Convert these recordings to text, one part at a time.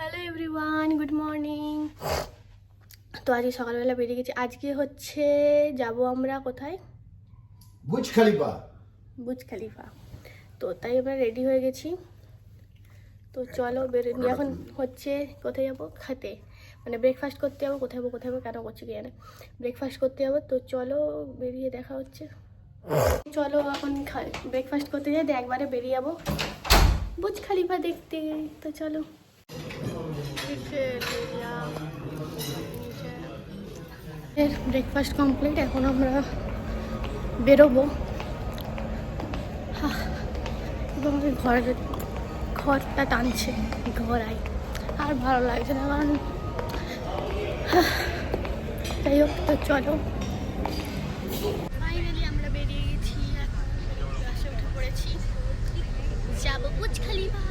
Hello everyone, good morning. তো আজকে সকালবেলা বেরিয়ে গেছি। আজকে হচ্ছে যাব আমরা কোথায়? Burj Khalifa. Burj Khalifa. তো তাই আমরা রেডি হয়ে গেছি। তো চলো বেরোনি। এখন হচ্ছে কোথায় যাবো? খেতে, মানে ব্রেকফাস্ট করতে যাবো। কোথায় যাবো কেন করছি কি জানে, ব্রেকফাস্ট করতে যাবো। তো চলো বেরিয়ে দেখা হচ্ছে। চলো এখন ব্রেকফাস্ট করতে যাই, একবারে বেরিয়ে যাবো বুর্জ খলিফা দেখতে। তো চলো। ব্রেকফাস্ট কমপ্লিট, এখন আমরা বেরোবো। এবং ঘরটা টানছে, ঘর আই আর ভালো লাগছে না, কারণ যাই হোক। তো চলো, ফাইনালি আমরা বেরিয়ে গেছি, এখন বাসে উঠে পড়েছি, যাবো বুর্জ খলিফা।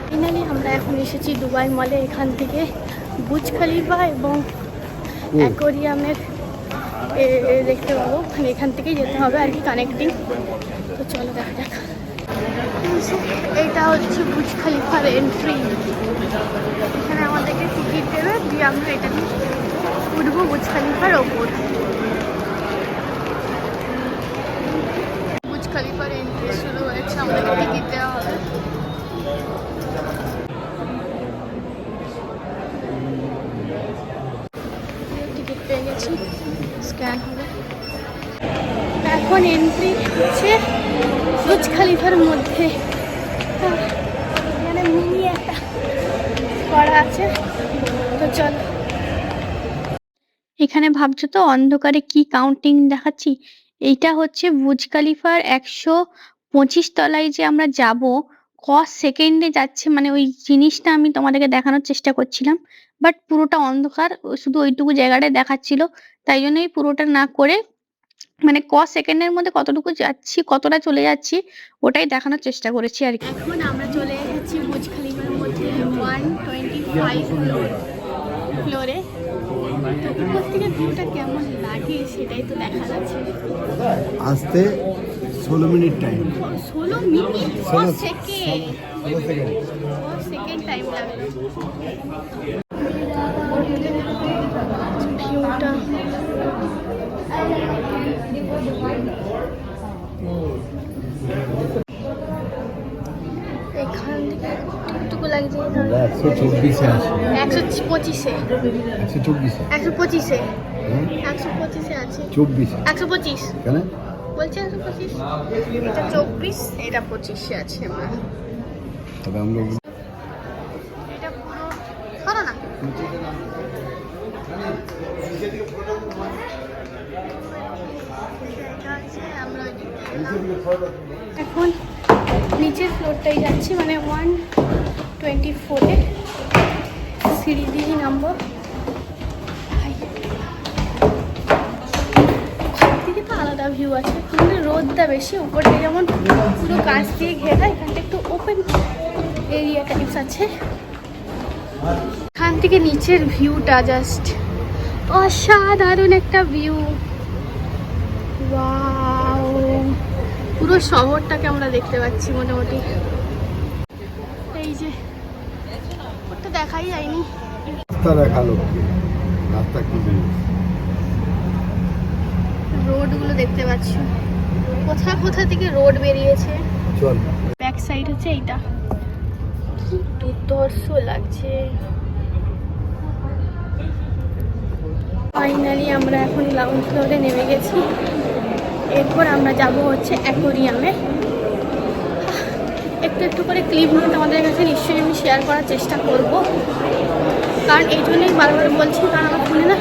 ফাইনালি আমরা এখন এসেছি দুবাই মলে। এখান থেকে বুর্জ খলিফা এবং অ্যাকোরিয়ামের দেখতে পাবো, মানে এখান থেকেই যেতে হবে আর কি, কানেক্টিং। তো চলো দেখা যাক। এইটা হচ্ছে বুর্জ খলিফার এন্ট্রি। এখানে আমাদেরকে টিকিট দেবে, দিয়ে আমরা এটা নিয়ে উঠবো বুর্জ খলিফার ওপর। বুর্জ খলিফার এন্ট্রি শুরু হয়েছে, আমাদেরকে টিকিট দেওয়া হবে। টিকিট পেয়ে গেছি, স্ক্যান হবে। এখন এন্ট্রি হচ্ছে বুর্জ খলিফার মধ্যে। এখানে মিনি একটা করা আছে। তো চলো। এখানে ভাবছো তো অন্ধকারে কি কাউন্টিং দেখাচ্ছি? এইটা হচ্ছে বুর্জ খলিফার 125 তলায় যে আমরা যাব, ক সেকেন্ডে যাচ্ছে, মানে ওই জিনিসটা আমি তোমাদেরকে দেখানোর চেষ্টা করছিলাম, বাট পুরোটা অন্ধকার, শুধু ওইটুকু জায়গাটায় দেখাচ্ছিল। তাই জন্যই পুরোটা না করে, মানে ক সেকেন্ডের মধ্যে কতটুকু যাচ্ছি, কতটা চলে যাচ্ছি, ওটাই দেখানোর চেষ্টা করেছি আর কি। এখন আমরা চলে এসেছি বুর্জ খলিফার মধ্যে 125 ফ্লোরে। তো উপর থেকে ভিউটা কেমন লাগে সেটাই তো দেখা যাচ্ছে। আসতে 16 minute time. 16 minute? 4 second time লাগলো। ভিউটা এখান থেকে টুকটুকু লাগছে। 124 আছে। 125-এ 124 125-এ 125-এ আছে। 24 125 কেন বলছে? 125, এটা 24, এটা 25-এ আছে। আমরা তবে আমরা এটা পুরো ধরো না। এখন নিচের ফ্লোরটাই যাচ্ছি, মানে 124-এ সিঁড়ি দিয়ে নামবো। দিকে তো আলাদা ভিউ আছে, কিন্তু রোদটা বেশি। উপরটা যেমন পুরো কাঁচ দিয়ে ঘেরা, এখানটা একটু ওপেন এরিয়া টাইপস আছে। এখান থেকে নিচের ভিউটা জাস্ট অসাধারণ একটা ভিউ। ওয়াও, পুরো শহরটাকে আমরা দেখতে পাচ্ছি মোটামুটি। এই যে ওটা দেখাই যায়নি, রাস্তা দেখালো, রাস্তা কি রোডগুলো দেখতে পাচ্ছ, কোথা কোথা থেকে রোড বেরিয়েছে। চল। ব্যাক সাইড হচ্ছে এইটা, কি দুর্ধর্ষ লাগছে। ফাইনালি আমরা এখন গ্রাউন্ড ফ্লোরে নেমে গেছি। এরপর আমরা যাব হচ্ছে অ্যাকোরিয়ামে। একটু একটু করে ক্লিপ নিয়ে তোমাদের কাছে নিশ্চয়ই আমি শেয়ার করার চেষ্টা করব, কারণ এই জন্যই বারবার বলছি, কারণ আমার ফোনে না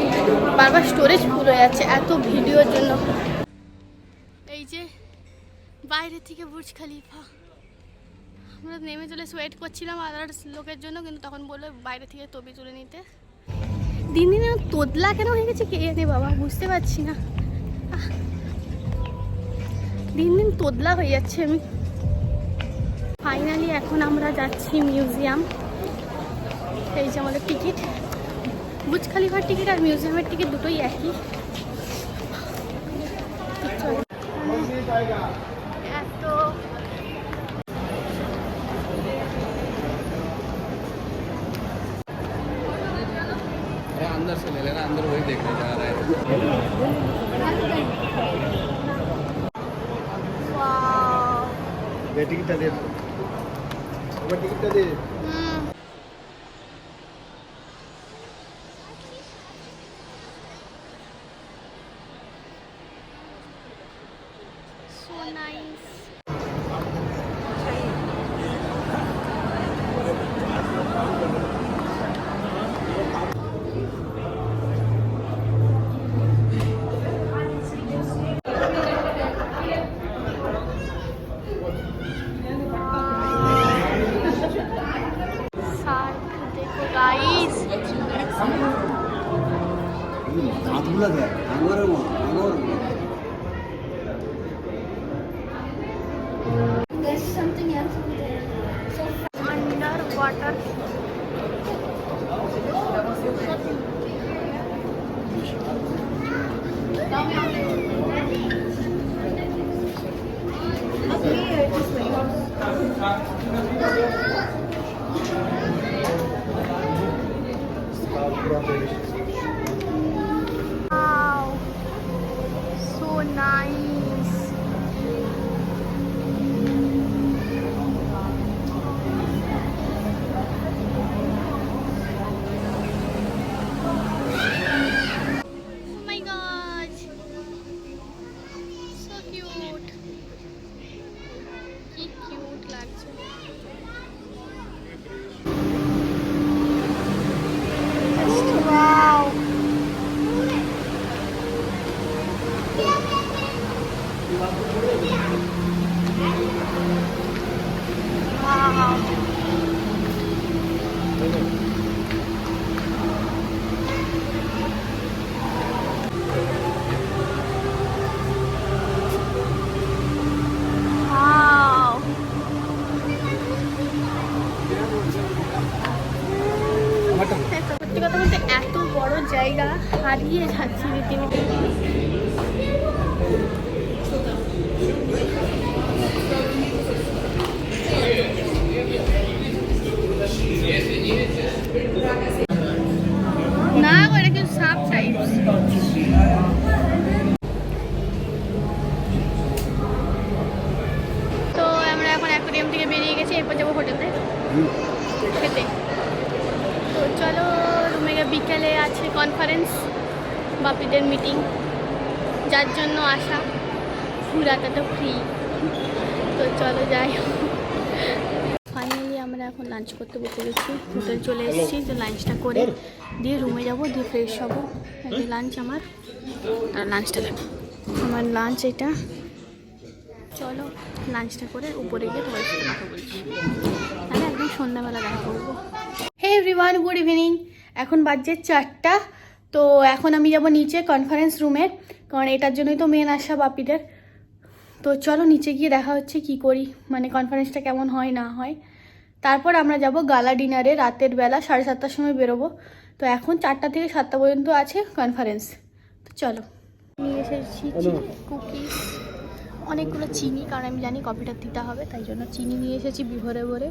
বারবার স্টোরেজ ফুল হয়ে যাচ্ছে এত ভিডিওর জন্য। এই যে বাইরে থেকে বুর্জ খলিফা, আমরা নেমে চলে ওয়েট করছিলাম আদার্স লোকের জন্য, কিন্তু তখন বললো বাইরে থেকে ছবি তুলে নিতে। দিন দিন তোদলা কেন হয়ে গেছে কে জানে বাবা, বুঝতে পারছি না। দিন দিন তোদলা হয়ে যাচ্ছে আমি। ফাইনালি এখন আমরা যাচ্ছি মিউজিয়াম। এই যে আমাদের টিকিট, বুর্জ খলিফার টিকিট আর মিউজিয়ামের টিকিট দুটোই একই। এত अंदर से ले लेना, अंदर वही देखने जा रहा है। টিকিটটা দে, টিকিটটা দে। so nice. শার্ক দেখো গাইস, দাঁতগুলো দেখ, আঙুরের মতো, আঙুরের মতো। There's something else over there. So under water wow, so nice. Oh my gosh, so cute. কি কিউট লাগছে। Wow. Wow. Wow. সত্যি কথা বলতে এত বড় জায়গা হারিয়ে যাচ্ছি রীতিমতো। না গো, এটা কিন্তু সাপ টাইপ। তো আমরা এখন অ্যাকোয়ারিয়াম থেকে বেরিয়ে গেছি, এরপর যাবো হোটেলে খেতে। তো চলো রুমে গিয়ে, বিকেলে আছে কনফারেন্স, বাপিদের মিটিং, যার জন্য আসা, ঘুরাটা তো ফ্রি। তো চলো যাই। ফাইনালি আমরা এখন লাঞ্চ করতে বসে গেছি, হোটেল চলে এসেছি। তো লাঞ্চটা করে দিয়ে রুমে যাব, দিয়ে ফ্রেশ হবো। এই লাঞ্চ আমার, আর লাঞ্চটা দেখো, আমার লাঞ্চ এটা। চলো লাঞ্চটা করে উপরে গিয়ে তোমার সাথে কথা বলছি, তাহলে একদম সন্ধ্যাবেলা দেখা করবো। Hey everyone, good evening. এখন বাজছে 4টা। তো এখন আমি যাব নিচে কনফারেন্স রুমে, কারণ এটার জন্যই তো মেন আসা বাপিদের। তো চলো নিচে গিয়ে দেখা হচ্ছে কি করি, মানে কনফারেন্সটা কেমন হয় না হয়। তারপর আমরা যাব গালা ডিনারে, রাতের বেলা 7:30টার সময় বেরোবো। তো এখন 4টা থেকে 7টা পর্যন্ত আছে কনফারেন্স। তো চলো, নিয়ে এসেছি কুকিজ, অনেকগুলো চিনি, কারণ আমি জানি কফিটা দিতে হবে, তাই জন্য চিনি নিয়ে এসেছি ভরে ভরে,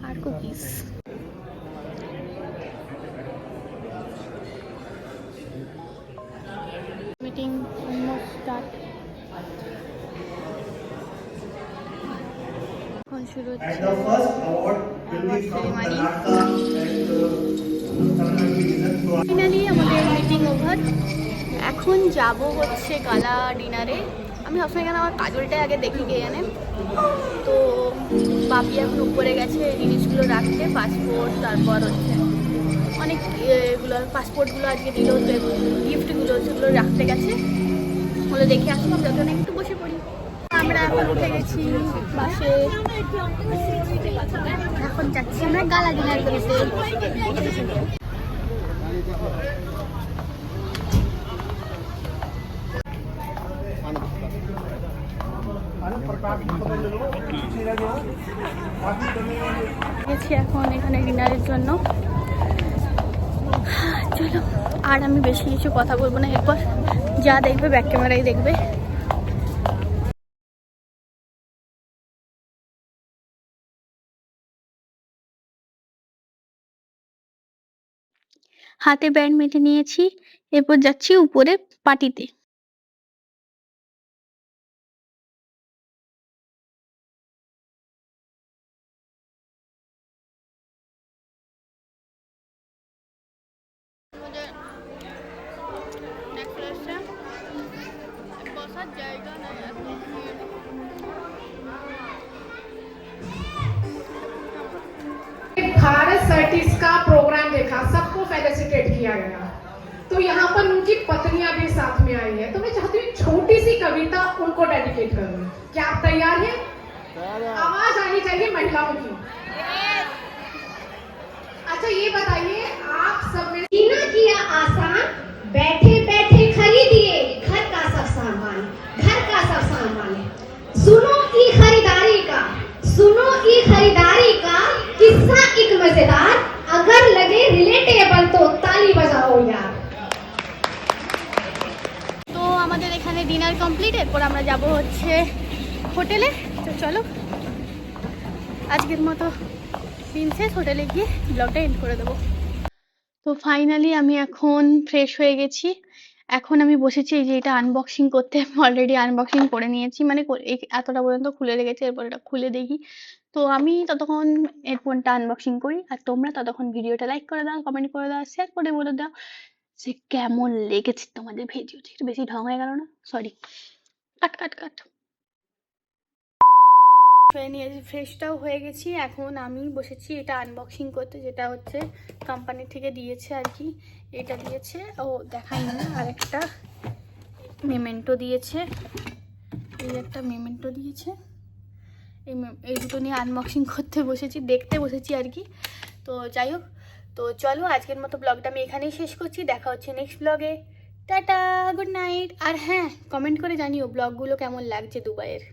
আর কুকিজ। মিটিং অলমোস্ট স্টার্ট, এখন শুরু হচ্ছে সেরিমানি। ফাইনালি আমাদের মিটিং ওভার। এখন যাব হচ্ছে গালা ডিনারে। আমি সবসময় এখানে আমার কাজলটা আগে দেখি গিয়ে জানে। তো বাপি এখন উপরে গেছে জিনিসগুলো রাখতে, পাসপোর্ট, তারপর হচ্ছে অনেক এগুলো পাসপোর্টগুলো আজকে দিল, গিফটগুলো সেগুলো রাখতে গেছে। ওগুলো দেখে আসলাম, যখন একটু বসে পড়ি। আমরা এখন উঠে গেছি বাসে, এখন যাচ্ছি আমরা গালা ডিনার করতে। গেছি এখন এখানে ডিনারের জন্য। চলো, আর আমি বেশি কিছু কথা বলবো না, এরপর যা দেখবে ব্যাক ক্যামেরাই দেখবে। হাতে ব্যান্ড মেটে নিয়েছি, এরপর যাচ্ছি উপরে পার্টিতে। বসার জায়গা নাই, এত ভিড়। भारत सर्टिस का प्रोग्राम देखा, सबको फेलिसिटेट किया गया, तो यहाँ पर उनकी पत्नियां भी साथ में आई है, तो मैं चाहती हूँ छोटी सी कविता उनको डेडिकेट करूँ। क्या आप तैयार हैं? आवाज आनी चाहिए महिलाओं की। अच्छा ये बताइए, आप सब में जीना किया आसान, बैठे बैठे खरीदिए घर का सब सामान, घर का सब सामान। सुनो ई खरीदारी का, सुनो ई खरीदारी का किस्सा एक मजेदार, अगर लगे रिलेटेबल तो ताली बजाओ यार। তো আমাদের এখানে ডিনার কমপ্লিট, এরপর আমরা যাব হচ্ছে হোটেলে। তো চলো, আজকের মতো দিন শেষ, হোটেলে গিয়ে ব্লগটা এন্ড করে দেবো। তো ফাইনালি আমি এখন ফ্রেশ হয়ে গেছি। এখন আমি বসেছি এই যে এটা আনবক্সিং করতে। অলরেডি আনবক্সিং করে নিয়েছি, মানে এতটা পর্যন্ত খুলে রেখেছি, এরপর এটা খুলে দেখি। তো আমি ততক্ষণ হেডফোনটা আনবক্সিং করি, আর তোমরা ততক্ষণ ভিডিওটা লাইক করে দাও, কমেন্ট করে দাও, শেয়ার করে বলে দাও যে কেমন লেগেছে তোমাদের ভিডিওটা। একটু বেশি ঢং হয়ে গেল না? সরি, কাট কাট কাট। ফ্রেশটাও হয়ে গেছি, এখন আমি বসেছি এটা আনবক্সিং করতে, যেটা হচ্ছে কোম্পানি থেকে দিয়েছে আর কি। এটা দিয়েছে, ও দেখাই না, আর একটা মেমেন্টো দিয়েছে, এই একটা মেমেন্টো দিয়েছে। এই দুটো নিয়ে আনবক্সিং করতে বসেছি, দেখতে বসেছি আর কি। তো যাই হোক, তো চলো আজকের মতো ব্লগটা আমি এখানেই শেষ করছি। দেখা হচ্ছে নেক্সট ব্লগে। Tata, good night. আর হ্যাঁ, কমেন্ট করে জানিও ব্লগগুলো কেমন লাগছে দুবাইয়ের।